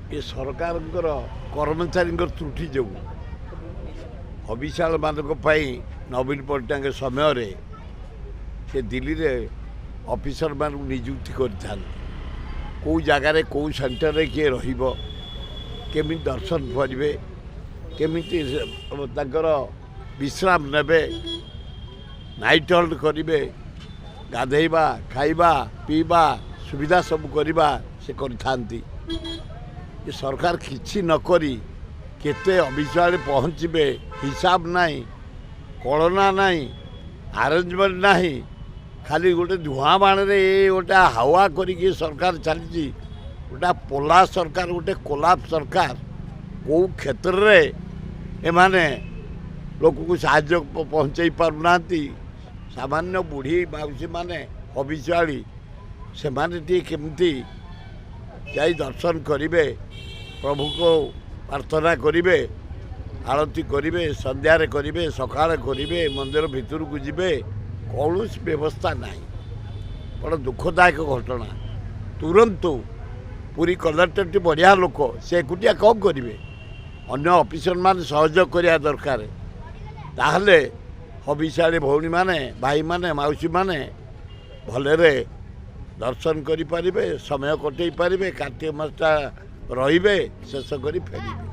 ये सरकार कर्मचारी त्रुटि जो हविशाल मान नवीन पट्टनायक समय से दिल्ली रे ऑफिसर मान नियुक्ति कर कौ जगार कौ सेंटर किए रमी दर्शन करेंगे केमी विश्राम ने नाइट हल्ट करेंगे गाधेबा खाइबा पीवा सुविधा सब करवा से करथांती ये सरकार किसी नकरी केते अविश्वास पहुँचे हिसाब नहीं कलना नहीं आरेंजमेंट नहीं खाली गोटे धुआं बाण रे गोटे हावा करिकी सरकार चली गोटा पोला सरकार गोटे कोलाप सरकार कौ क्षेत्र में एमाने लोक को साहाय्य पहुँचे पारना सामान्य बुढ़ी माउसी माने हविशाली से माने केमती जाई दर्शन करेंगे प्रभु को प्रार्थना करेंगे आरती करेंगे संध्यारे करेंगे सकाଳେ करेंगे मंदिर भितर को जीवे कौन व्यवस्था नहीं बड़ा दुखदायक घटना तुरंत पूरी कलेक्टर बढ़िया लोक से एकुटिया कम करेंगे अन्य ऑफिसर मान सहयोग करने दरकार ताहले हविशाली भौणी माने भाई माने माउसी माने भलरे दर्शन करें समय कटे पारे कार्तिक मासटा रे शेष कर फेर।